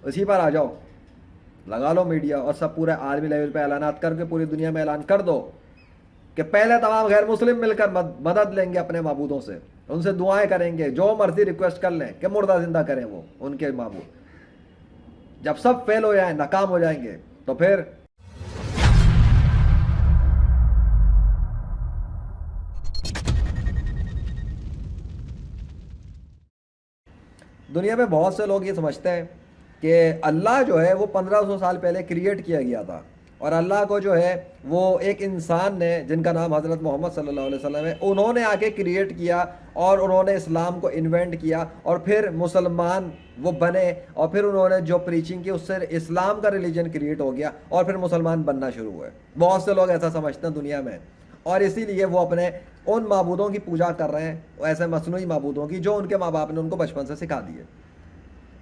उसी पर आ जाओ, लगा लो मीडिया और सब पूरे आलमी लेवल पे ऐलानात करके पूरी दुनिया में ऐलान कर दो कि पहले तमाम गैर मुस्लिम मिलकर मदद लेंगे अपने माबूदों से, उनसे दुआएं करेंगे, जो मर्जी रिक्वेस्ट कर लें कि मुर्दा जिंदा करें वो उनके माबूद। जब सब फेल हो जाए, नाकाम हो जाएंगे, तो फिर दुनिया में बहुत से लोग ये समझते हैं कि अल्लाह जो है वो 1500 साल पहले क्रिएट किया गया था, और अल्लाह को जो है वो एक इंसान ने जिनका नाम हज़रत मोहम्मद सल्लल्लाहु अलैहि वसल्लम है, उन्होंने आके क्रिएट किया और उन्होंने इस्लाम को इन्वेंट किया, और फिर मुसलमान वो बने, और फिर उन्होंने जो प्रीचिंग की उससे इस्लाम का रिलीजन क्रिएट हो गया और फिर मुसलमान बनना शुरू हुए। बहुत से लोग ऐसा समझते हैं दुनिया में, और इसीलिए वो अपने उन माबूदों की पूजा कर रहे हैं, ऐसे मसनूई माबूदों की जो उनके माँ बाप ने उनको बचपन से सिखा दिए।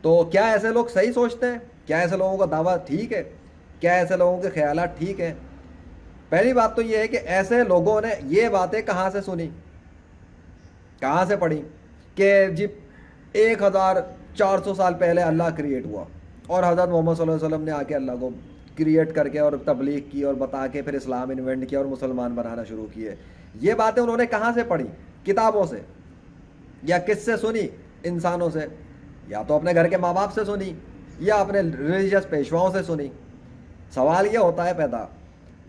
तो क्या ऐसे लोग सही सोचते हैं? क्या ऐसे लोगों का दावा ठीक है? क्या ऐसे लोगों के ख्यालात ठीक हैं? पहली बात तो ये है कि ऐसे लोगों ने ये बातें कहाँ से सुनी, कहाँ से पढ़ी कि जी 1400 साल पहले अल्लाह क्रिएट हुआ और हज़रत मोहम्मद सल्लल्लाहु अलैहि वसल्लम ने आके अल्लाह को क्रिएट करके और तबलीग की और बता के फिर इस्लाम इन्वेंट किया और मुसलमान बनाना शुरू किए। ये बातें उन्होंने कहाँ से पढ़ी? किताबों से, या किससे सुनी? इंसानों से, या तो अपने घर के माँ बाप से सुनी, या अपने रिलीजियस पेशवाओं से सुनी। सवाल ये होता है पैदा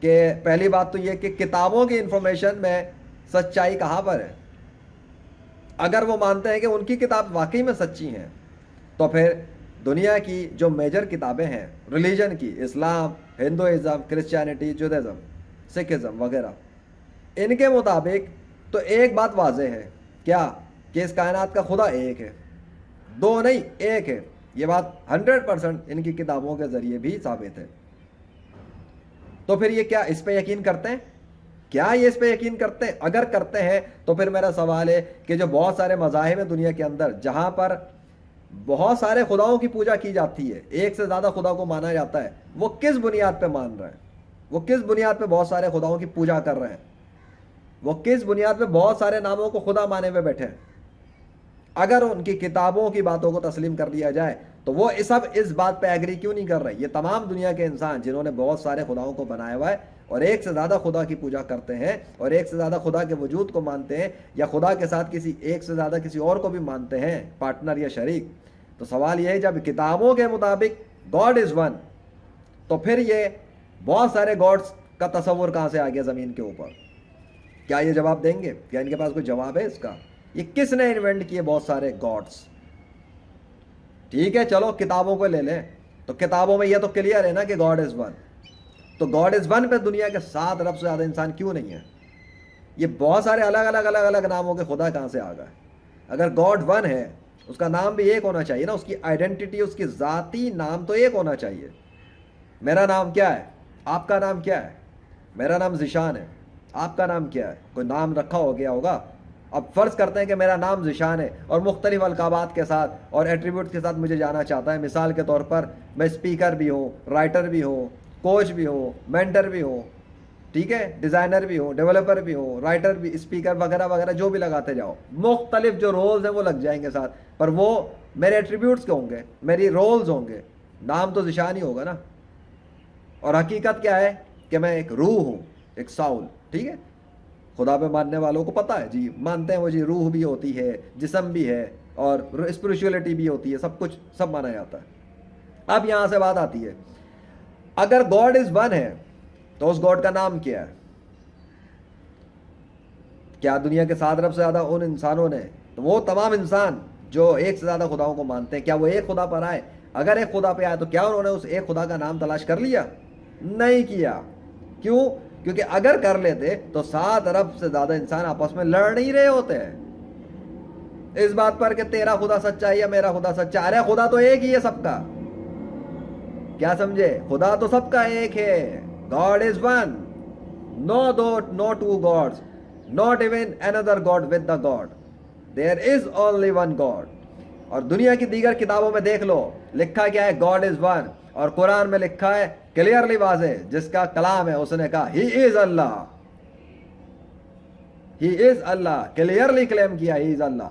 कि पहली बात तो ये कि किताबों की इंफॉर्मेशन में सच्चाई कहाँ पर है? अगर वो मानते हैं कि उनकी किताब वाकई में सच्ची हैं, तो फिर दुनिया की जो मेजर किताबें हैं रिलीजन की, इस्लाम, हिंदुइज़्म, क्रिश्चियनिटी, जुदाइज़्म, सिखिज़्म वगैरह, इनके मुताबिक तो एक बात वाज़ेह है, क्या? कि इस कायनात का खुदा एक है, दो नहीं, एक है। ये बात 100% इनकी किताबों के ज़रिए भी साबित है। तो फिर ये क्या इस पे यकीन करते हैं? क्या ये इस पे यकीन करते हैं? अगर करते हैं तो फिर मेरा सवाल है कि जो बहुत सारे मज़ाहिब हैं दुनिया के अंदर जहाँ पर बहुत सारे खुदाओं की पूजा की जाती है, एक से ज़्यादा खुदा को माना जाता है, वो किस बुनियाद पे मान रहे हैं? वो किस बुनियाद पे बहुत सारे खुदाओं की पूजा कर रहे हैं? वो किस बुनियाद पे बहुत सारे नामों को खुदा माने हुए बैठे हैं? अगर उनकी किताबों की बातों को तस्लीम कर लिया जाए तो वो सब इस बात पे एग्री क्यों नहीं कर रहे? ये तमाम दुनिया के इंसान जिन्होंने बहुत सारे खुदाओं को बनाया हुआ है और एक से ज़्यादा खुदा की पूजा करते हैं और एक से ज़्यादा खुदा के वजूद को मानते हैं, या खुदा के साथ किसी एक से ज़्यादा किसी और को भी मानते हैं, पार्टनर या शरीक। तो सवाल यह है, जब किताबों के मुताबिक गॉड इज़ वन, तो फिर ये बहुत सारे गॉड्स का तस्वुर कहाँ से आ गया ज़मीन के ऊपर? क्या ये जवाब देंगे? क्या इनके पास कोई जवाब है इसका? ये किसने इन्वेंट किए बहुत सारे गॉड्स? ठीक है, चलो किताबों को ले लें, तो किताबों में ये तो क्लियर है ना कि गॉड इज़ वन। तो गॉड इज़ वन पे दुनिया के 7 अरब से ज़्यादा इंसान क्यों नहीं है? ये बहुत सारे अलग अलग नामों के खुदा कहाँ से आ गए? अगर गॉड वन है, उसका नाम भी एक होना चाहिए ना, उसकी आइडेंटिटी, उसकी ज़ाती नाम तो एक होना चाहिए। मेरा नाम क्या है? आपका नाम क्या है? मेरा नाम ज़िशान है, आपका नाम क्या है? कोई नाम रखा हो गया होगा। अब फ़र्ज़ करते हैं कि मेरा नाम ज़िशान है और मुख्तलिफ अलकाबात के साथ और एट्रीब्यूट के साथ मुझे जाना चाहता है। मिसाल के तौर पर मैं स्पीकर भी हूँ, राइटर भी हूँ, कोच भी हूँ, मेंटर भी हूँ, ठीक है, डिज़ाइनर भी हूँ, डेवलपर भी हूँ, राइटर भी, स्पीकर वगैरह वगैरह जो भी लगाते जाओ, मुख्तलिफ जो रोल्स हैं वो लग जाएंगे साथ, पर वो मेरे एट्रीब्यूट्स के होंगे, मेरी रोल्स होंगे, नाम तो ज़िशान ही होगा ना। और हकीकत क्या है कि मैं एक रूह हूँ, एक साउल, ठीक है। खुदा पे मानने वालों को पता है जी, मानते हैं वो जी, रूह भी होती है, जिस्म भी है और स्पिरिचुअलिटी भी होती है, सब कुछ सब माना जाता है। अब यहाँ से बात आती है, अगर गॉड इज़ वन है तो उस गॉड का नाम क्या है? क्या दुनिया के 7 अरब से ज़्यादा उन इंसानों ने, तो वो तमाम इंसान जो एक से ज़्यादा खुदाओं को मानते हैं, क्या वो एक खुदा पर आए? अगर एक खुदा पे आए तो क्या उन्होंने उस एक खुदा का नाम तलाश कर लिया? नहीं किया। क्यों? क्योंकि अगर कर लेते तो 7 अरब से ज़्यादा इंसान आपस में लड़ नहीं रहे होते हैं इस बात पर कि तेरा खुदा सच्चा है या मेरा खुदा सच्चा। अरे खुदा तो एक ही है सबका, क्या समझे? खुदा तो सबका एक है। God is one, no two gods, not even another god with the god, there is only one God. और दुनिया की दीगर किताबों में देख लो, लिखा क्या है? God is one. और कुरान में लिखा है क्लियरली वाज़े, जिसका कलाम है उसने कहा he is Allah, he is Allah, clearly claim किया ही इज अल्लाह।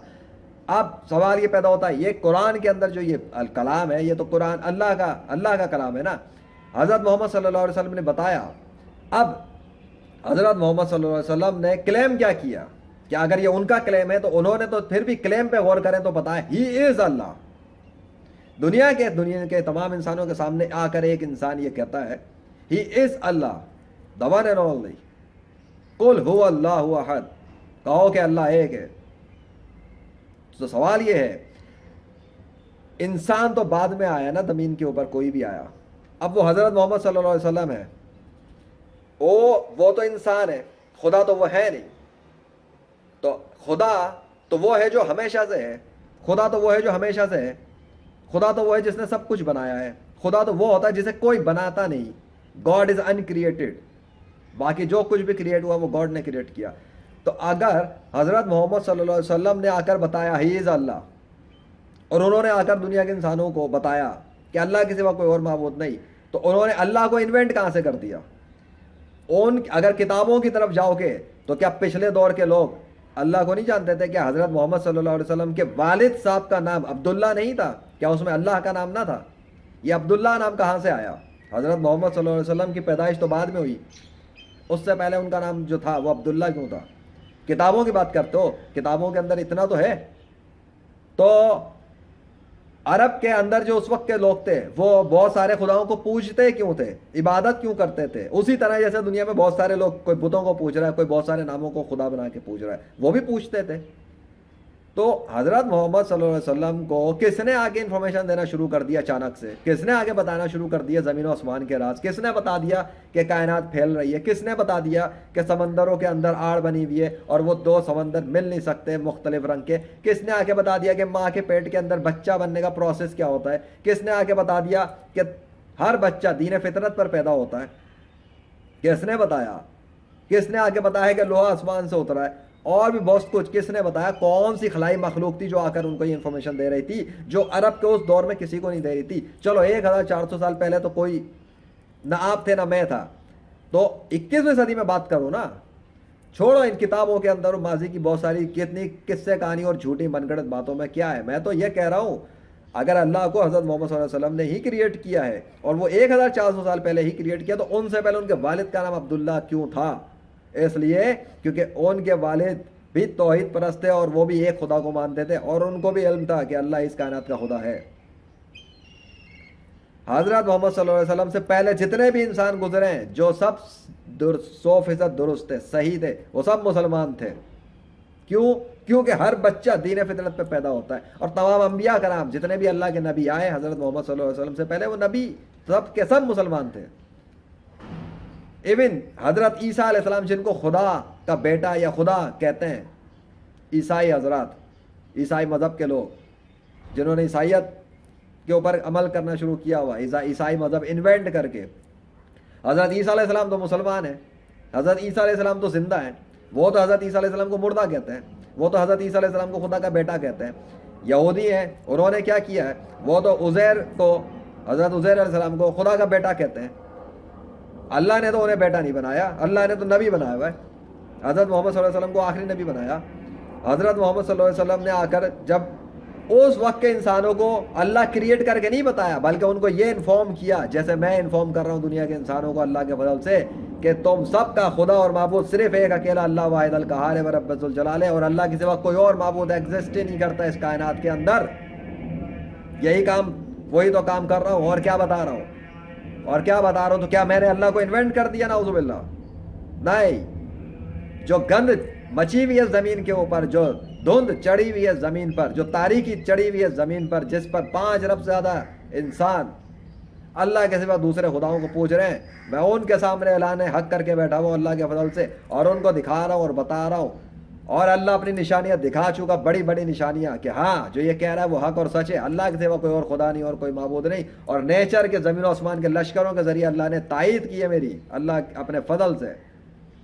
اب سوال یہ پیدا ہوتا ہے یہ قرآن کے اندر جو یہ کلام ہے یہ تو قرآن اللہ کا کلام ہے نا، حضرت محمد صلی اللہ علیہ وسلم نے بتایا. اب حضرت محمد صلی اللہ علیہ وسلم نے کلیم کیا کیا کہ اگر یہ ان کا کلیم ہے تو انہوں نے تو پھر بھی کلیم پہ غور کریں تو بتایا ہی از اللہ. دنیا کے تمام انسانوں کے سامنے آ کر ایک انسان یہ کہتا ہے ہی از اللہ the one and only. قل هو اللہ احد، کہو کہ اللہ ایک ہے. تو سوال یہ ہے انسان تو بعد میں آیا نا زمین کے اوپر، کوئی بھی آیا. اب وہ حضرت محمد صلی اللہ علیہ وسلم ہے، وہ تو انسان ہے، خدا تو وہ ہے نہیں. تو خدا تو وہ ہے جو ہمیشہ سے ہے، خدا تو وہ ہے جو ہمیشہ سے ہے، خدا تو وہ ہے جس نے سب کچھ بنایا ہے. خدا تو وہ ہوتا ہے جسے کوئی بناتا نہیں. گاڈ از انکریٹڈ، باقی جو کچھ بھی کریٹ ہوا وہ گاڈ نے کریٹ کیا. تو اگر حضرت محمد صلی اللہ علیہ وسلم نے آ کر بتایا ہی از اللہ، اور انہوں نے آ کر دنیا کے انسانوں کو بتایا کہ اللہ کے سوا کوئی اور معبود نہیں، تو انہوں نے اللہ کو انوینٹ کہاں سے کر دیا؟ اگر کتابوں کی طرف جاؤ گے تو کیا پچھلے دور کے لوگ اللہ کو نہیں جانتے تھے؟ کیا حضرت محمد صلی اللہ علیہ وسلم کے والد صاحب کا نام عبداللہ نہیں تھا؟ کیا اس میں اللہ کا نام نہ تھا؟ یہ عبداللہ نام کہاں سے آیا؟ حضرت محمد صلی اللہ علیہ وسلم کی پیدائش تو بعد میں ہوئی، اس سے پہلے ان کا نام جو تھا وہ عبداللہ کیوں تھا؟ کتابوں کی بات کرتے ہو، کتابوں کے اندر اتنا تو ہے. تو عرب کے اندر جو اس وقت کے لوگ تھے وہ بہت سارے خداؤں کو پوجتے کیوں تھے؟ عبادت کیوں کرتے تھے؟ اسی طرح جیسے دنیا میں بہت سارے لوگ کوئی بتوں کو پوج رہا ہے، کوئی بہت سارے ناموں کو خدا بنا کے پوج رہا ہے، وہ بھی پوچھتے تھے. تو حضرت محمد صلی اللہ علیہ وسلم کو کس نے آگے انفارمیشن دینا شروع کر دیا؟ اچانک سے کس نے آگے بتانا شروع کر دیا زمین و آسمان کے راز؟ کس نے بتا دیا کہ کائنات پھیل رہی ہے؟ کس نے بتا دیا کہ سمندروں کے اندر آڑ بنی ہوئی ہے اور وہ دو سمندر مل نہیں سکتے مختلف رنگ کے؟ کس نے آگے بتا دیا کہ ماں کے پیٹ کے اندر بچہ بننے کا پروسیس کیا ہوتا ہے؟ کس نے آگے بتا دیا کہ ہر بچہ دین فطرت پر پیدا ہوتا ہے؟ کس نے بتایا؟ کس نے آگے بتایا کہ لوہا آسمان سے اترا ہے؟ اور بھی بہت کچھ کس نے بتایا؟ کون سی خلائی مخلوق تھی جو آ کر ان کو یہ انفارمیشن دے رہی تھی جو عرب کے اس دور میں کسی کو نہیں دے رہی تھی؟ چلو 1400 سال پہلے تو کوئی نہ آپ تھے نہ میں تھا، تو 21ویں صدی میں بات کرو نا. چھوڑو ان کتابوں کے اندر ماضی کی بہت ساری کتنی قصے کہانی اور جھوٹی من گڑت باتوں میں کیا ہے. میں تو یہ کہہ رہا ہوں اگر اللہ کو حضرت محمد صلی اللہ علیہ وسلم نے ہی کریٹ کیا ہے اور وہ 1400 سال پہلے ہی کریٹ کیا، تو ان سے پہلے ان کے والد کا نام عبداللہ کیوں تھا؟ اس لیے کیونکہ ان کے والد بھی توحید پرست تھے اور وہ بھی ایک خدا کو مانتے تھے اور ان کو بھی علم تھا کہ اللہ اس کائنات کا خدا ہے. حضرت محمد صلی اللہ علیہ وسلم سے پہلے جتنے بھی انسان گزرے ہیں جو سب 100% درست تھے، صحیح تھے، وہ سب مسلمان تھے. کیوں؟ کیونکہ ہر بچہ دین فطرت پہ پیدا ہوتا ہے. اور تمام انبیاء کرام جتنے بھی اللہ کے نبی آئے حضرت محمد صلی اللہ علیہ وسلم سے پہلے، وہ نبی سب کے سب مسلمان تھے. ایون حضرت عیسیٰ علیہ السلام جن کو خدا کا بیٹا یا خدا کہتے ہیں، عیسائی حضرات، عیسائی مذہب کے لوگ جنہوں نے عیسائیت کے اوپر عمل کرنا شروع کیا ہوا، عیسائی مذہب انوینٹ کر کے، حضرت عیسیٰ علیہ السلام تو مسلمان ہیں، حضرت عیسیٰ علیہ السلام تو زندہ ہیں. وہ تو حضرت عیسیٰ علیہ السلام کو مردہ کہتے ہیں، وہ تو حضرت عیسیٰ علیہ السلام کو خدا کا بیٹا کہتے ہیں. یہودی ہیں، انہوں نے کیا کیا ہے؟ وہ تو عزیر کو، حضرت عزیر علیہ السلام کو خدا کا بیٹا کہتے ہیں. اللہ نے تو انہیں بیٹا نہیں بنایا، اللہ نے تو نبی بنایا ہوا ہے. حضرت محمد صلی اللہ علیہ وسلم کو آخری نبی بنایا. حضرت محمد صلی اللہ علیہ وسلم نے آ کر جب اس وقت کے انسانوں کو اللہ کریٹ کر کے نہیں بتایا بلکہ ان کو یہ انفارم کیا جیسے میں انفارم کر رہا ہوں دنیا کے انسانوں کو اللہ کے فضل سے کہ تم سب کا خدا اور معبود صرف ایک اکیلا اللہ واحد القہار ہے رب ذوالجلال ہے، اور اللہ کے سوا کوئی اور معبود ایگزسٹ ہی نہیں کرتا اس کائنات کے اندر. یہی کام، وہی تو کام کر رہا ہوں. اور کیا بتا رہا ہوں؟ تو کیا میں نے اللہ کو انوینٹ کر دیا؟ نعوذ باللہ. نہیں. جو گند مچی ہوئی ہے زمین کے اوپر، جو دھند چڑھی ہوئی ہے زمین پر، جو تاریکی چڑھی ہوئی ہے زمین پر، جس پر 5 ارب سے زیادہ انسان اللہ کے سوا دوسرے خداؤں کو پوچھ رہے ہیں، میں ان کے سامنے اعلان حق کر کے بیٹھا ہوں اللہ کے فضل سے، اور ان کو دکھا رہا ہوں اور بتا رہا ہوں. اور اللہ اپنی نشانیاں دکھا چکا، بڑی بڑی نشانیاں، کہ ہاں جو یہ کہہ رہا ہے وہ حق اور سچ ہے، اللہ کے سوا کوئی اور خدا نہیں اور کوئی معبود نہیں. اور نیچر کے، زمین و آسمان کے لشکروں کے ذریعے اللہ نے تائید کی ہے میری، اللہ اپنے فضل سے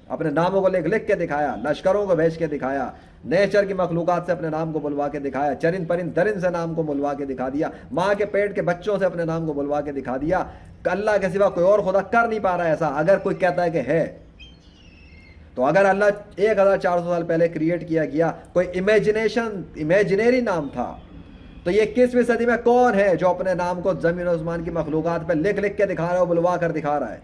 اپنے ناموں کو لکھ کے دکھایا، لشکروں کو بھیج کے دکھایا، نیچر کی مخلوقات سے اپنے نام کو بلوا کے دکھایا، چرند پرند درند سے نام کو بلوا کے دکھا دیا، ماں کے پیٹ کے بچوں سے اپنے نام کو بلوا کے دکھا دیا. اللہ کے سوا کوئی اور خدا کر نہیں پا رہا ہے ایسا. اگر کوئی کہتا ہے کہ ہے تو اگر اللہ 1400 سال پہلے کریٹ کیا گیا، کوئی امیجنری نام تھا، تو یہ 21ویں صدی میں کون ہے جو اپنے نام کو زمین و آسمان کی مخلوقات پہ لکھ لکھ کے دکھا رہا ہے، بلوا کر دکھا رہا ہے؟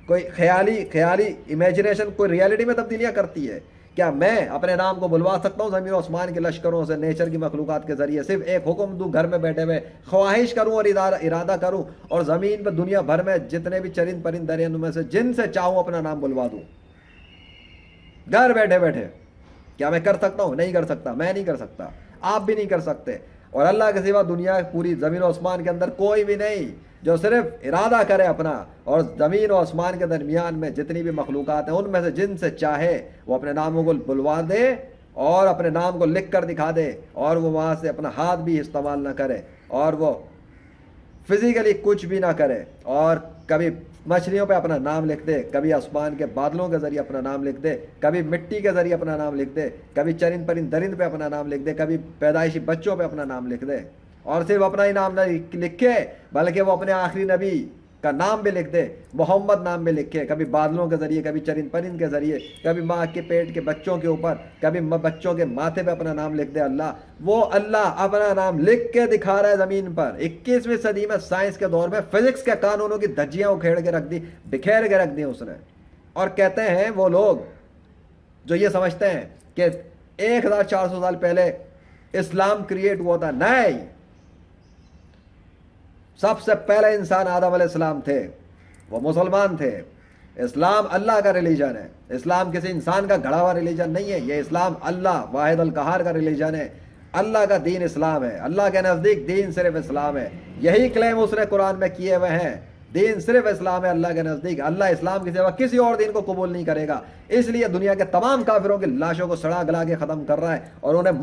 کوئی خیالی امیجنیشن کوئی ریالٹی میں تبدیلیاں کرتی ہے؟ کیا میں اپنے نام کو بلوا سکتا ہوں زمین و آسمان کے لشکروں سے، نیچر کی مخلوقات کے ذریعے؟ صرف ایک حکم دوں، گھر میں بیٹھے ہوئے خواہش کروں اور ارادہ کروں، اور زمین پہ دنیا بھر میں جتنے بھی چرند پرند درندوں میں سے جن سے چاہوں اپنا نام بلوا دوں گھر بیٹھے بیٹھے؟ کیا میں کر سکتا ہوں؟ نہیں کر سکتا، میں نہیں کر سکتا، آپ بھی نہیں کر سکتے، اور اللہ کے سوا دنیا پوری زمین و آسمان کے اندر کوئی بھی نہیں جو صرف ارادہ کرے اپنا، اور زمین و آسمان کے درمیان میں جتنی بھی مخلوقات ہیں ان میں سے جن سے چاہے وہ اپنے ناموں کو بلوا دے اور اپنے نام کو لکھ کر دکھا دے، اور وہ وہاں سے اپنا ہاتھ بھی استعمال نہ کرے، اور وہ فزیکلی کچھ بھی نہ کرے، اور کبھی مچھلیوں پہ اپنا نام لکھ دے، کبھی آسمان کے بادلوں کے ذریعے اپنا نام لکھ دے، کبھی مٹی کے ذریعے اپنا نام لکھ دے، کبھی چرند پرند درند پہ اپنا نام لکھ دے، کبھی پیدائشی بچوں پہ اپنا نام لکھ دے، اور صرف اپنا ہی نام نہ لکھے بلکہ وہ اپنے آخری نبی کا نام بھی لکھ دے، محمد نام بھی لکھے، کبھی بادلوں کے ذریعے، کبھی چرند پرند کے ذریعے، کبھی ماں کے پیٹ کے بچوں کے اوپر، کبھی بچوں کے ماتھے پہ اپنا نام لکھ دے۔ وہ اللہ اپنا نام لکھ کے دکھا رہا ہے زمین پر۔ 21ویں صدی میں سائنس کے دور میں فزکس کے قانونوں کی دھجیاں اکھیڑ کے رکھ دی، بکھیر کے رکھ دی اس نے، اور کہتے ہیں وہ لوگ جو یہ سمجھتے ہیں کہ 1400 سال پہلے اسلام کریٹ ہوا تھا، نہیں، سب سے پہلے انسان آدم علیہ السلام تھے، وہ مسلمان تھے۔ اسلام اللہ کا ریلیجن ہے، اسلام کسی انسان کا گھڑا ہوا ریلیجن نہیں ہے، یہ اسلام اللہ واحد القہار کا ریلیجن ہے، اللہ کا دین اسلام ہے، اللہ کے نزدیک دین صرف اسلام ہے، یہی کلیم اس نے قرآن میں کیے ہوئے ہیں، دین صرف اسلام ہے اللہ کے نزدیک، اللہ اسلام کے سوا کسی اور دین کو قبول نہیں کرے گا۔ اس لیے دنیا کے تمام کافروں کی لاشوں کو سڑا گلا کے ختم کر رہا ہے، اور انہیں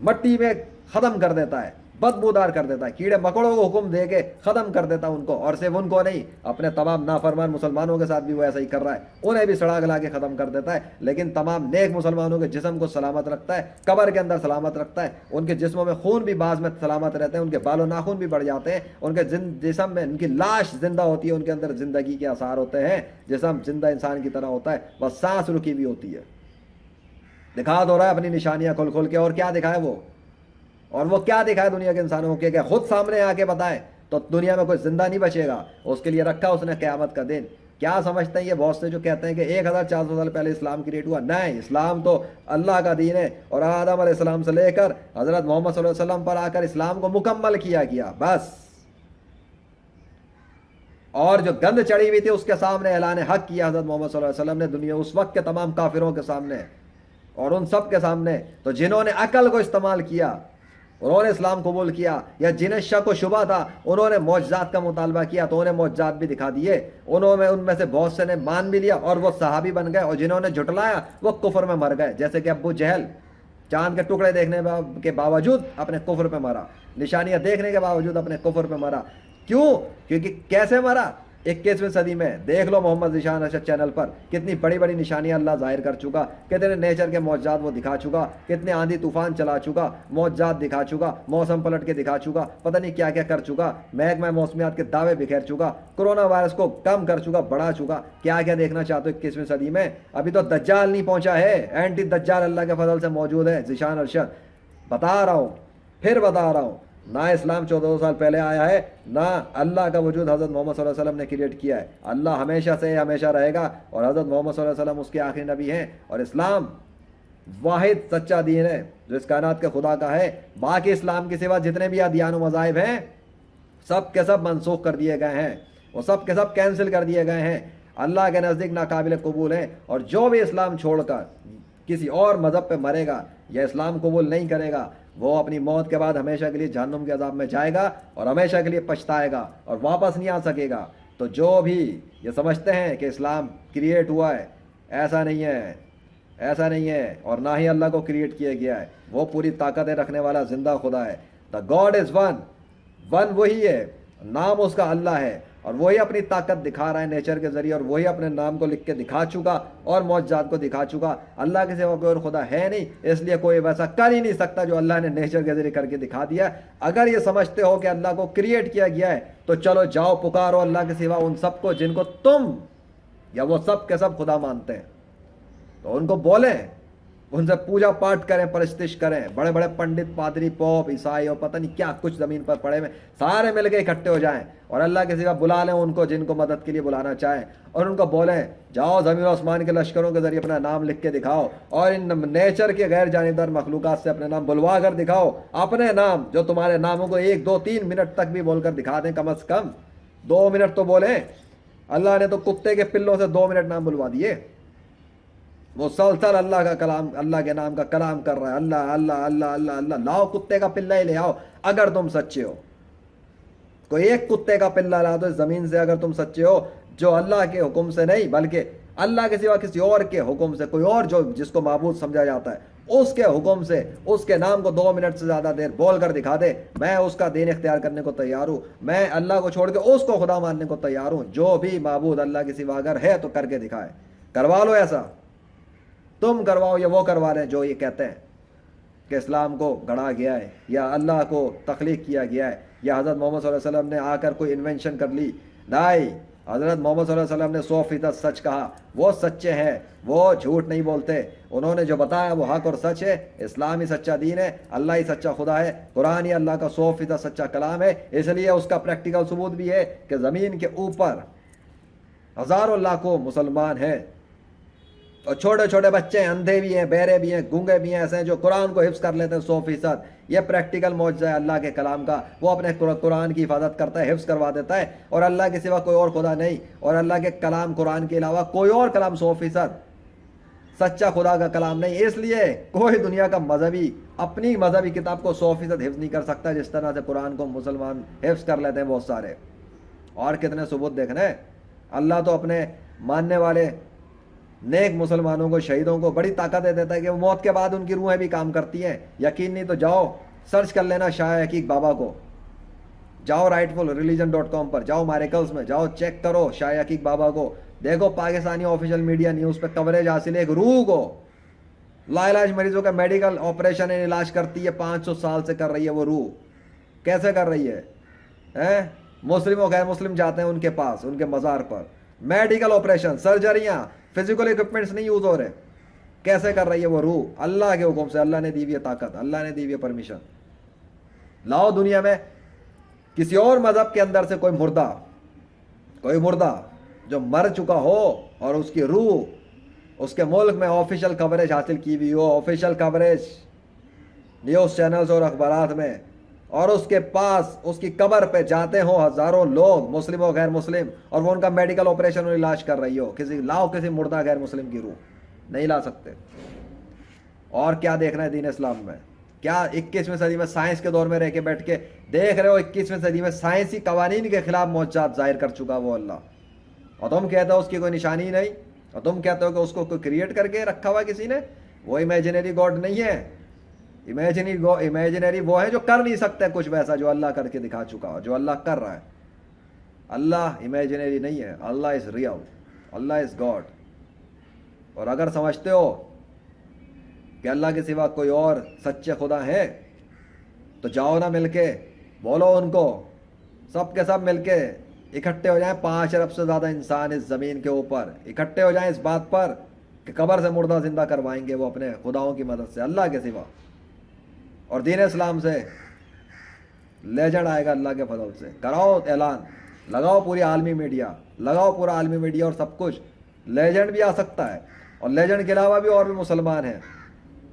مٹی میں ختم کر دیتا ہے، بدبودار کر دیتا ہے، کیڑے مکوڑوں کو حکم دے کے ختم کر دیتا ان کو، اور صرف ان کو نہیں، اپنے تمام نافرمان مسلمانوں کے ساتھ بھی وہ ایسا ہی کر رہا ہے، انہیں بھی سڑا گلا کے ختم کر دیتا ہے، لیکن تمام نیک مسلمانوں کے جسم کو سلامت رکھتا ہے، قبر کے اندر سلامت رکھتا ہے، ان کے جسموں میں خون بھی بعض میں سلامت رہتے ہیں، ان کے بال و ناخن بھی بڑھ جاتے ہیں، ان کے جسم میں ان کی لاش زندہ ہوتی ہے، ان کے اندر زندگی کے آثار ہوتے ہیں، جسم زندہ انسان کی طرح ہوتا ہے، بس سانس رکی ہوئی ہوتی ہے۔ دکھا دو رہا ہے اپنی نشانیاں کھول کھول کے، اور کیا دکھائے وہ، اور وہ کیا دکھائے دنیا کے انسانوں کے، کہ خود سامنے آ کے بتائے تو دنیا میں کوئی زندہ نہیں بچے گا، اس کے لیے رکھا اس نے قیامت کا دن۔ کیا سمجھتے ہیں یہ بہت سے جو کہتے ہیں کہ 1400 سال پہلے اسلام کریٹ ہوا؟ نہیں، اسلام تو اللہ کا دین ہے، اور آدم علیہ السلام سے لے کر حضرت محمد صلی اللہ علیہ وسلم پر آ کر اسلام کو مکمل کیا گیا، بس۔ اور جو گند چڑھی ہوئی تھی اس کے سامنے اعلان حق کیا حضرت محمد صلی اللہ علیہ وسلم نے، دنیا اس وقت کے تمام کافروں کے سامنے اور ان سب کے سامنے۔ تو جنہوں نے عقل کو استعمال کیا انہوں نے اسلام قبول کیا، یا جنہیں شک و شبہ تھا انہوں نے معجزات کا مطالبہ کیا تو انہیں معجزات بھی دکھا دیے، ان میں سے بہت سے نے مان بھی لیا اور وہ صحابی بن گئے، اور جنہوں نے جھٹلایا وہ کفر میں مر گئے، جیسے کہ ابو جہل چاند کے ٹکڑے دیکھنے کے باوجود اپنے کفر پہ مرا، نشانیاں دیکھنے کے باوجود اپنے کفر پہ مرا۔ کیوں؟ کیونکہ کیسے مرا؟ 21ویں صدی میں دیکھ لو محمد ذیشان ارشد چینل پر کتنی بڑی بڑی نشانیاں اللہ ظاہر کر چکا، کتنے نیچر کے معجزات وہ دکھا چکا، کتنے آندھی طوفان چلا چکا، معجزات دکھا چکا، موسم پلٹ کے دکھا چکا، پتہ نہیں کیا کیا کر چکا، محکمہ موسمیات کے دعوے بکھیر چکا، کرونا وائرس کو کم کر چکا، بڑھا چکا۔ کیا کیا دیکھنا چاہتے ہو 21ویں صدی میں؟ ابھی تو دجال نہیں پہنچا ہے، اینٹی دجال اللہ کے فضل سے موجود ہے۔ ذیشان ارشد بتا رہا ہوں، پھر بتا رہا ہوں، نہ اسلام 1400 سال پہلے آیا ہے، نہ اللہ کا وجود حضرت محمد صلی اللہ علیہ وسلم نے کریٹ کیا ہے۔ اللہ ہمیشہ سے ہمیشہ رہے گا، اور حضرت محمد صلی اللہ علیہ وسلم اس کے آخری نبی ہیں، اور اسلام واحد سچا دین ہے جو اس کائنات کے خدا کا ہے۔ باقی اسلام کے سوا جتنے بھی ادیان و مذاہب ہیں سب کے سب منسوخ کر دیے گئے ہیں، وہ سب کے سب کینسل کر دیے گئے ہیں، اللہ کے نزدیک ناقابل قبول ہیں۔ اور جو بھی اسلام چھوڑ کر کسی اور مذہب پہ مرے گا یا اسلام قبول نہیں کرے گا، وہ اپنی موت کے بعد ہمیشہ کے لیے جہنم کے عذاب میں جائے گا، اور ہمیشہ کے لیے پچھتائے گا اور واپس نہیں آ سکے گا۔ تو جو بھی یہ سمجھتے ہیں کہ اسلام کریٹ ہوا ہے، ایسا نہیں ہے، ایسا نہیں ہے، اور نہ ہی اللہ کو کریٹ کیا گیا ہے، وہ پوری طاقتیں رکھنے والا زندہ خدا ہے۔ دا گاڈ از ون وہی ہے، نام اس کا اللہ ہے، اور وہی اپنی طاقت دکھا رہا ہے نیچر کے ذریعے، اور وہی اپنے نام کو لکھ کے دکھا چکا اور معجزات کو دکھا چکا۔ اللہ کے سوا کوئی اور خدا ہے نہیں، اس لیے کوئی ویسا کر ہی نہیں سکتا جو اللہ نے نیچر کے ذریعے کر کے دکھا دیا۔ اگر یہ سمجھتے ہو کہ اللہ کو کریٹ کیا گیا ہے تو چلو جاؤ پکارو اللہ کے سوا ان سب کو جن کو تم या वो सब के सब खुदा मानते हैं, तो उनको बोलें, उनसे पूजा पाठ करें, परस्तिश करें। बड़े बड़े पंडित, पादरी, पोप, ईसाई और पता नहीं क्या कुछ ज़मीन पर पड़े हुए, सारे मिलके इकट्ठे हो जाएं और अल्लाह के सिवा बुला लें उनको जिनको मदद के लिए बुलाना चाहें, और उनको बोलें जाओ ज़मीन और आसमान के लश्करों के ज़रिए अपना नाम लिख के दिखाओ, और इन नेचर के गैर जानिबदार मखलूक़ात से अपने नाम बुलवा कर दिखाओ, अपने नाम जो तुम्हारे नामों को 1, 2, 3 मिनट तक भी बोलकर दिखा दें, कम अज़ कम 2 मिनट तो बोलें। अल्लाह ने तो कुत्ते के पिल्लों से 2 मिनट नाम बुलवा दिए। वो सलसल अल्लाह का कलाम, अल्लाह के नाम का कलाम कर रहा है, अल्लाह अल्लाह अल्लाह अल्लाह अल्लाह। लाओ कुत्ते का पिल्ला ही ले आओ अगर तुम सच्चे हो, कोई एक कुत्ते का पिल्ला ला दो ज़मीन से अगर तुम सच्चे हो, जो अल्लाह के हुक्म से नहीं बल्कि अल्लाह के सिवा किसी और के हुक्म से, कोई और जो जिसको माबूद समझा जाता है उसके हुक्म से उसके नाम को 2 मिनट से ज़्यादा देर बोल कर दिखा दे, मैं उसका दीन इख्तियार करने को तैयार हूँ, मैं अल्लाह को छोड़ के उसको खुदा मानने को तैयार हूँ। जो भी माबूद अल्लाह के सिवा अगर है तो करके दिखाए, करवा लो ऐसा, तुम करवाओ या वो करवा रहे हैं जो ये कहते हैं कि इस्लाम को गढ़ा गया है या अल्लाह को तख्लीक किया गया है या हज़रत मोहम्मद सल्लल्लाहु अलैहि वसल्लम ने आकर कोई इन्वेंशन कर ली। नहीं, हज़रत मोहम्मद सल्लल्लाहु अलैहि वसल्लम ने 100% सच कहा, वो सच्चे हैं, वो झूठ नहीं बोलते, उन्होंने जो बताया वो हक और सच है। इस्लाम ही सच्चा दीन है, अल्लाह ही सच्चा खुदा है, कुरान ही अल्लाह का 100% सच्चा कलाम है। इसलिए उसका प्रैक्टिकल सबूत भी है कि ज़मीन के ऊपर हज़ारों लाखों मुसलमान हैं और छोटे छोटे बच्चे हैं, अंधे भी हैं, बहरे भी हैं, गूंगे भी हैं, ऐसे हैं जो कुरान को हिफ्ज़ कर लेते हैं 100%। ये प्रैक्टिकल मौजज़ा है अल्लाह के कलाम का। वो अपने कुरान की हिफाजत करता है, हिफ्ज़ करवा देता है, और अल्लाह के सिवा कोई और खुदा नहीं, और अल्लाह के कलाम कुरान के अलावा कोई और कलाम 100% सच्चा खुदा का कलाम नहीं। इसलिए कोई दुनिया का मजहबी अपनी मजहबी किताब को 100% हिफ्ज़ नहीं कर सकता जिस तरह से कुरान को मुसलमान हिफ्ज़ कर लेते हैं बहुत सारे। और कितने सबूत देखने, अल्लाह तो अपने मानने वाले नेक मुसलमानों को, शहीदों को बड़ी ताकत दे देता है कि वो मौत के बाद उनकी रूहें भी काम करती हैं। यकीन नहीं तो जाओ सर्च कर लेना शाह हकीक बाबा को, जाओ rightfulreligion.com पर, जाओ मारिकल्स में जाओ, चेक करो शाह हकीक बाबा को, देखो पाकिस्तानी ऑफिशियल मीडिया न्यूज़ पे कवरेज हासिल है एक रूह को। लाइलाज मरीजों का मेडिकल ऑपरेशन इलाज करती है, 500 साल से कर रही है वो रूह, कैसे कर रही है? मुस्लिम और गैर मुस्लिम जाते हैं उनके पास, उनके मज़ार पर, मेडिकल ऑपरेशन, सर्जरियाँ, फिजिकल इक्विपमेंट्स नहीं यूज हो रहे, कैसे कर रही है वो रूह? अल्लाह के हुक्म से, अल्लाह ने दी हुई ताकत, अल्लाह ने दी हुई परमिशन। लाओ दुनिया में किसी और मजहब के अंदर से कोई मुर्दा जो मर चुका हो और उसकी रूह उसके मुल्क में ऑफिशियल कवरेज हासिल की हुई हो, ऑफिशियल कवरेज न्यूज़ चैनल्स और अखबारात में, और उसके पास उसकी कब्र पे जाते हो हज़ारों लोग, मुस्लिम और गैर मुस्लिम, और वो उनका मेडिकल ऑपरेशन और इलाज कर रही हो, किसी मुर्दा गैर मुस्लिम की रूह नहीं ला सकते। और क्या देखना है दीन इस्लाम में? क्या 21वीं सदी में साइंस के दौर में रह के बैठ के देख रहे हो? 21वीं सदी में साइंसी कवानीन के खिलाफ मौजज़ात जाहिर कर चुका वो अल्लाह, और तुम कहते हो उसकी कोई निशानी नहीं, और तुम कहते हो कि उसको कोई क्रिएट करके रखा हुआ किसी ने। वो इमेजिनरी गॉड नहीं है, इमेजिनरी वो है जो कर नहीं सकते कुछ वैसा जो अल्लाह करके दिखा चुका हो, जो अल्लाह कर रहा है। अल्लाह इमेजिनरी नहीं है, Allah is real, Allah is God. और अगर समझते हो कि अल्लाह के सिवा कोई और सच्चे खुदा है तो जाओ ना मिलके बोलो उनको, सब के सब मिलके इकट्ठे हो जाएं, 5 अरब से ज़्यादा इंसान इस ज़मीन के ऊपर इकट्ठे हो जाएं इस बात पर कि कब्र से मुर्दा ज़िंदा करवाएंगे वो अपने खुदाओं की मदद से, अल्लाह के सिवा। और दीन इस्लाम से लेजेंड आएगा अल्लाह के फजल से। कराओ ऐलान, लगाओ पूरी आलमी मीडिया, लगाओ पूरा आलमी मीडिया और सब कुछ, लेजेंड भी आ सकता है, और लेजेंड के अलावा भी और भी मुसलमान हैं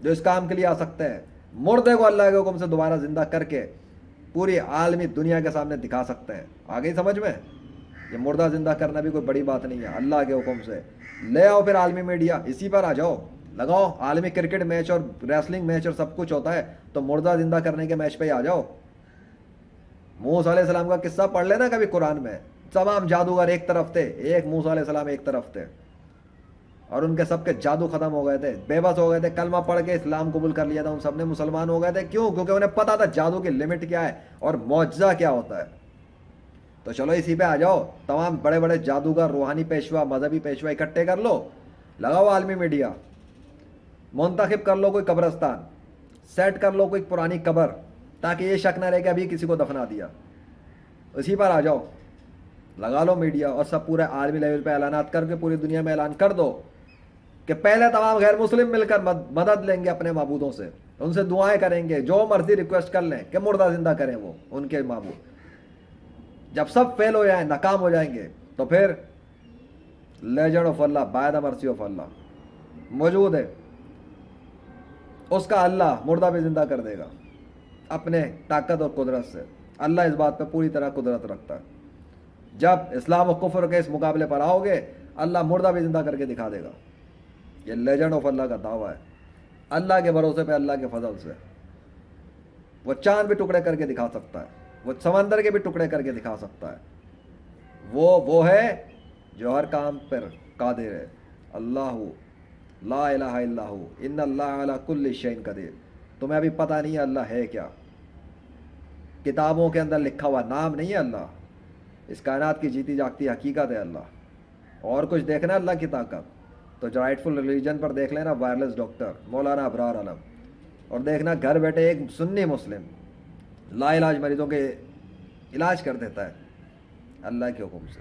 जो इस काम के लिए आ सकते हैं। मुर्दे को अल्लाह के हुक्म से दोबारा ज़िंदा करके पूरी आलमी दुनिया के सामने दिखा सकते हैं। आ गई समझ में? ये मुर्दा ज़िंदा करना भी कोई बड़ी बात नहीं है, अल्लाह के हुक्म से ले आओ फिर आलमी मीडिया, इसी पर आ जाओ, लगाओ। आलमी क्रिकेट मैच और रेसलिंग मैच और सब कुछ होता है, तो मुर्दा ज़िंदा करने के मैच पे ही आ जाओ। मूसा अलैहि सलाम का किस्सा पढ़ लेना कभी कुरान में, तमाम जादूगर एक तरफ थे, एक मूसा अलैहि सलाम एक तरफ थे, और उनके सबके जादू ख़त्म हो गए थे, बेबस हो गए थे, कलमा पढ़ के इस्लाम कबूल कर लिया था, उन सब ने मुसलमान हो गए थे। क्यों? क्योंकि उन्हें पता था जादू की लिमिट क्या है और मौजज़ा क्या होता है। तो चलो इसी पे आ जाओ, तमाम बड़े बड़े जादूगर, रूहानी पेशवा, मजहबी पेशवा इकट्ठे कर लो, लगाओ आलमी मीडिया, मुंतखब कर लो कोई कब्रस्तान, सेट कर लो कोई पुरानी कब्र, ताकि ये शक ना रहे कि अभी किसी को दफना दिया। इसी पर आ जाओ, लगा लो मीडिया और सब पूरे आर्मी लेवल पे ऐलानात करके पूरी दुनिया में ऐलान कर दो कि पहले तमाम गैर मुस्लिम मिलकर मदद लेंगे अपने माबूदों से, उनसे दुआएं करेंगे, जो मर्जी रिक्वेस्ट कर लें कि मुर्दा जिंदा करें वो उनके माबूद। जब सब फेल हो जाए, नाकाम हो जाएंगे, तो फिर legend of Allah, by the mercy of Allah मौजूद है, उसका अल्लाह मुर्दा भी जिंदा कर देगा अपने ताकत और कुदरत से। अल्लाह इस बात पे पूरी तरह कुदरत रखता है। जब इस्लाम और कुफर के इस मुकाबले पर आओगे, अल्लाह मुर्दा भी जिंदा करके दिखा देगा। ये लेजेंड ऑफ अल्लाह का दावा है। अल्लाह के भरोसे पे, अल्लाह के फजल से वो चांद भी टुकड़े करके दिखा सकता है, वो समंदर के भी टुकड़े करके दिखा सकता है। वो है जो हर काम पर कादिर है। अल्लाह ला इलाहा इल्लाहु इन्नल्लाह अला कुल्लि शैइन कदीर। तुम्हें अभी पता नहीं है अल्लाह है क्या, किताबों के अंदर लिखा हुआ नाम नहीं है अल्लाह। इस कायनात की जीती जागती हकीकत है अल्लाह। और कुछ देखना अल्लाह की ताकत तो जो राइटफुल रिलीजन पर देख लेना वायरलेस डॉक्टर मौलाना अबरार आलम, और देखना घर बैठे एक सुन्नी मुस्लिम लाइलाज मरीजों के इलाज कर देता है अल्लाह के हुक्म से।